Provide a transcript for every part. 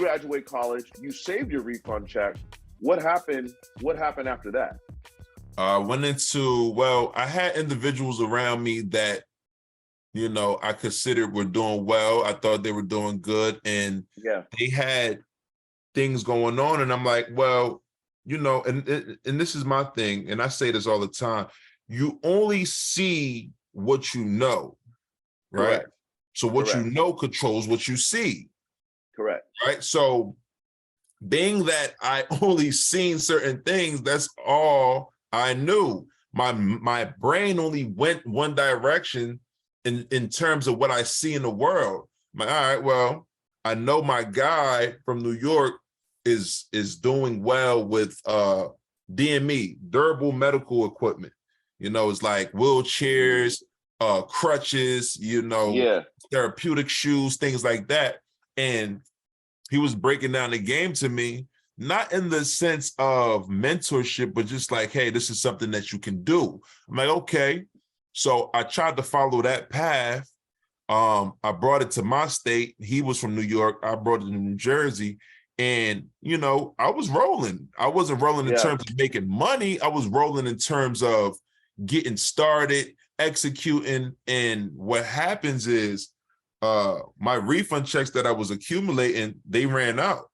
graduate college, you saved your refund check. What happened? What happened after that? I had individuals around me that, I considered were doing well. I thought they were doing good, and they had things going on. And I'm like, well, and this is my thing. And I say this all the time. You only see what you know, right? Correct. So what you know controls what you see. Correct. Right. So being that I only seen certain things, that's all I knew. My brain only went one direction in terms of what I see in the world. All right, well, I know my guy from New York is doing well with DME, durable medical equipment. It's like wheelchairs, crutches, therapeutic shoes, things like that. And he was breaking down the game to me, not in the sense of mentorship, but just like, hey, this is something that you can do. I'm like, okay. So I tried to follow that path. I brought it to my state. He was from New York. I brought it to New Jersey. And, I was rolling. I wasn't rolling in terms of making money. I was rolling in terms of getting started, executing. And what happens is my refund checks that I was accumulating, they ran out.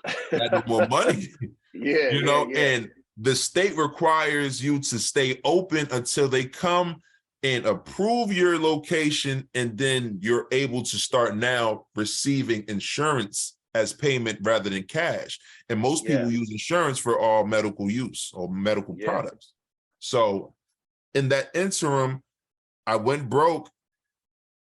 I had no more money. And the state requires you to stay open until they come and approve your location, and then you're able to start now receiving insurance as payment rather than cash. And most people use insurance for all medical use or medical products. So in that interim, I went broke.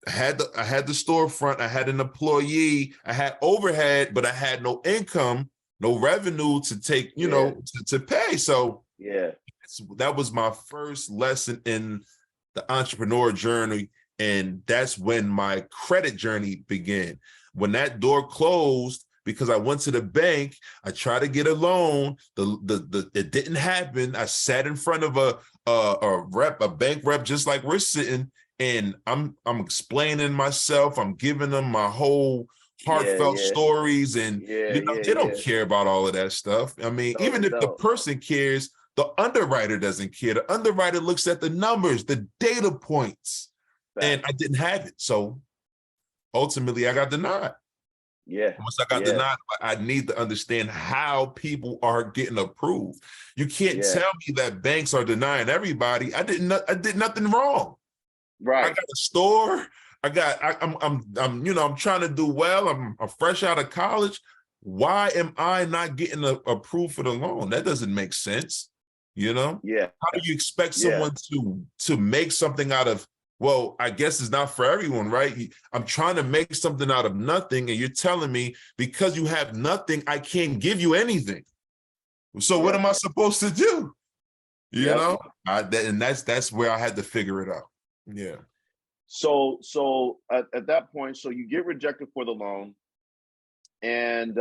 I had the storefront, I had an employee, I had overhead, but I had no income, no revenue to take, to pay. So that was my first lesson in the entrepreneur journey. And that's when my credit journey began. When that door closed, because I went to the bank, I tried to get a loan. It didn't happen. I sat in front of a bank rep, just like we're sitting, and I'm explaining myself. I'm giving them my whole heartfelt stories, and they don't care about all of that stuff. I mean, even if the person cares, the underwriter doesn't care. The underwriter looks at the numbers, the data points, and I didn't have it. So ultimately, I got denied. Once I got denied, I need to understand how people are getting approved. You can't tell me that banks are denying everybody. I did nothing wrong. Right. I got a store. I'm trying to do well. I'm fresh out of college. Why am I not getting approved for the loan? That doesn't make sense. How do you expect someone to make something out of, well, I guess it's not for everyone, right? I'm trying to make something out of nothing, and you're telling me because you have nothing, I can't give you anything. So what am I supposed to do? And that's where I had to figure it out. Yeah. So at that point, so you get rejected for the loan, and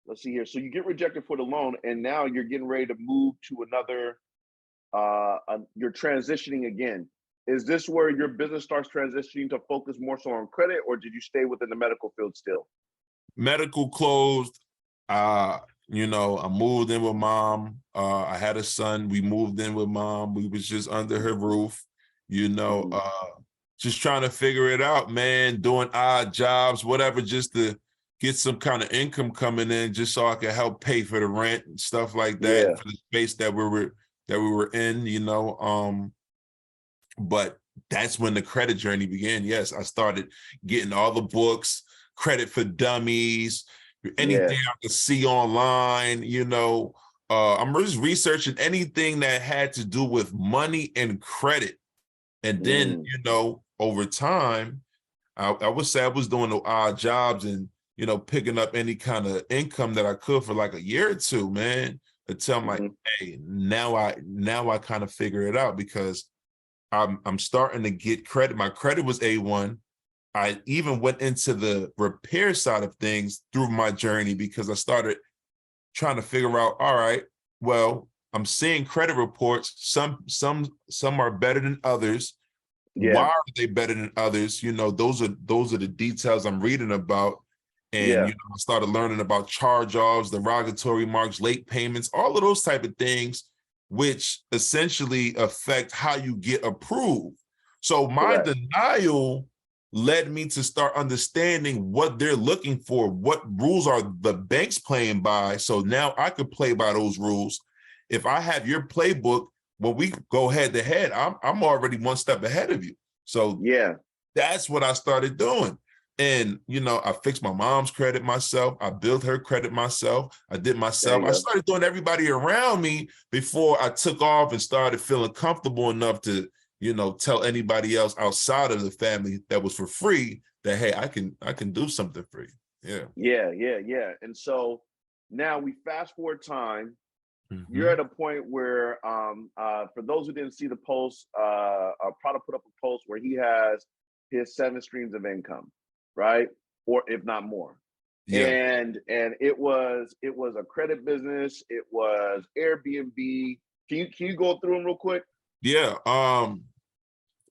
let's see here. So you get rejected for the loan, and now you're getting ready to move to another. You're transitioning again. Is this where your business starts transitioning to focus more so on credit, or did you stay within the medical field still? Medical closed. I moved in with mom. I had a son. We moved in with mom. We was just under her roof, just trying to figure it out, man, doing odd jobs, whatever, just to get some kind of income coming in, just so I could help pay for the rent and stuff like that, for the space that we were in, But that's when the credit journey began. Yes, I started getting all the books, Credit for Dummies, anything I could see online, I'm just researching anything that had to do with money and credit. And then, over time, I would say I was doing the odd jobs and, picking up any kind of income that I could for like a year or two, man, until I'm like, hey, now I kind of figure it out, because I'm starting to get credit. My credit was A1. I even went into the repair side of things through my journey, because I started trying to figure out, all right, well, I'm seeing credit reports. Some are better than others. Why are they better than others? Those are the details I'm reading about. And, Yeah. you know, I started learning about charge-offs, derogatory marks, late payments, all of those type of things, which essentially affect how you get approved. So my Correct. denial led me to start understanding what they're looking for, what rules are the banks playing by. So now I could play by those rules. If I have your playbook, when we go head to head, I'm already one step ahead of you. So Yeah. that's what I started doing. And, you know, I fixed my mom's credit myself. I built her credit myself. I did There myself. you I go. started doing everybody around me before I took off and started feeling comfortable enough to, you know, tell anybody else outside of the family that was for free that, hey, I can do something for you. Yeah. Yeah, yeah, yeah. And so now we fast forward time. You're Mm-hmm. at a point where, for those who didn't see the post, Prada put up a post where he has his 7 streams of income, right? Or if not more. Yeah. And it was a credit business. It was Airbnb. Can you go through them real quick? Yeah.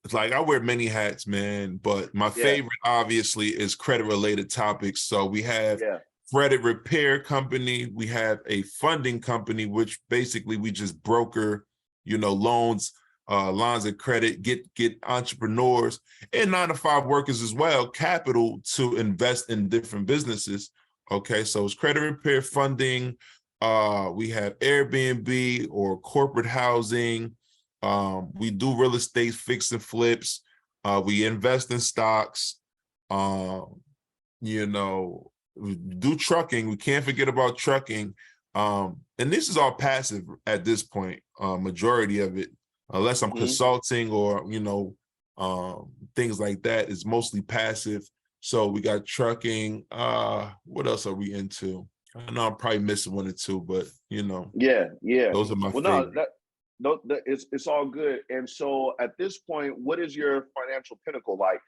It's like I wear many hats, man, but my Yeah, favorite obviously is credit related topics. So we have yeah. credit repair company, we have a funding company, which basically we just broker, you know, loans, lines of credit, get entrepreneurs and 9-to-5 workers as well, capital to invest in different businesses. Okay, so it's credit repair funding. We have Airbnb or corporate housing. We do real estate fix and flips. We invest in stocks. You know, we do trucking. We can't forget about trucking. And this is all passive at this point, majority of it, unless I'm Hmm. consulting or, you know, things like that is mostly passive. So we got trucking. What else are we into? I know I'm probably missing one or two, but you know, Yeah, yeah. those are my Well, no, favorite. it's all good. And so at this point, what is your financial pinnacle like?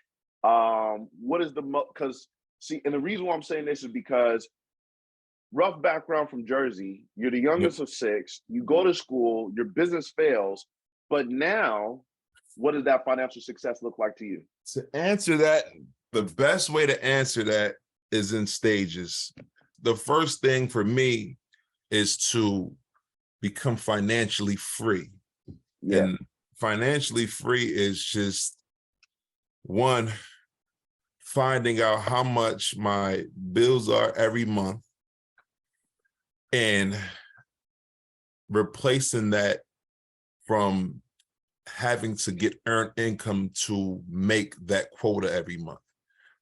What is the because see, and the reason why I'm saying this is because rough background from Jersey. You're the Yeah. youngest of 6. You go to school. Your business fails, but now, what does that financial success look like to you? To answer that, the best way to answer that is in stages. The first thing for me is to become financially free. Yeah, And financially free is just one, finding out how much my bills are every month and replacing that from having to get earned income to make that quota every month.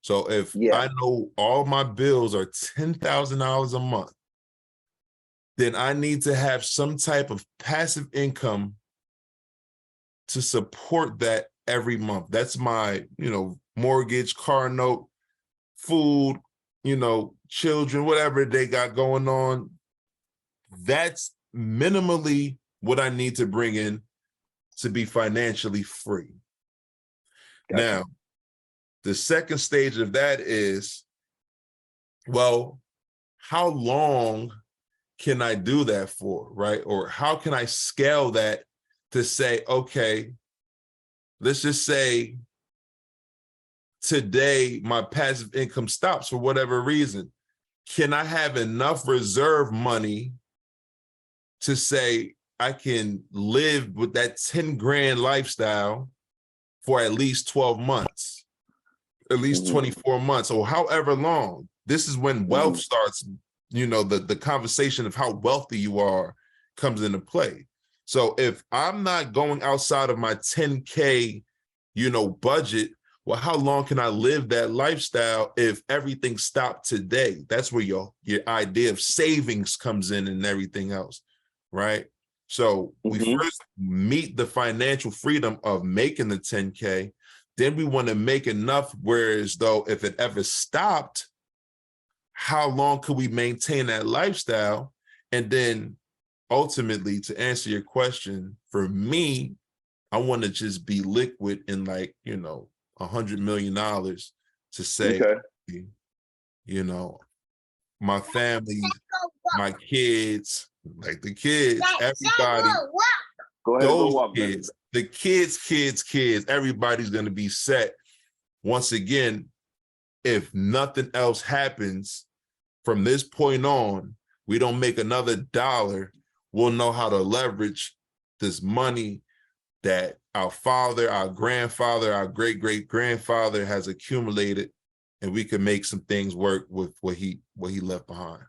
So if yeah. I know all my bills are $10,000 a month, then I need to have some type of passive income to support that every month. That's my, you know, mortgage, car note, food, you know, children, whatever they got going on. That's minimally what I need to bring in to be financially free. Gotcha. Now, the second stage of that is, well, how long can I do that for, right? Or how can I scale that to say, okay, let's just say today my passive income stops for whatever reason. Can I have enough reserve money to say I can live with that 10 grand lifestyle for at least 12 months, at least Hmm. 24 months, or however long? This is when wealth Hmm. starts, you know, the conversation of how wealthy you are comes into play. So if I'm not going outside of my 10K, you know, budget, well, how long can I live that lifestyle if everything stopped today? That's where your idea of savings comes in and everything else, right? So we Hmm. first meet the financial freedom of making the 10K. Then we want to make enough, whereas though if it ever stopped, how long could we maintain that lifestyle? And then ultimately, to answer your question, for me, I want to just be liquid in like, you know, $100 million to say, Okay. okay, you know, my family, my kids, like the kids, everybody, Go ahead and go those walk, baby. kids, the kids, everybody's going to be set once again if nothing else happens from this point on, we don't make another dollar, we'll know how to leverage this money that our father, our grandfather, our great-great-grandfather has accumulated, and we can make some things work with what he left behind.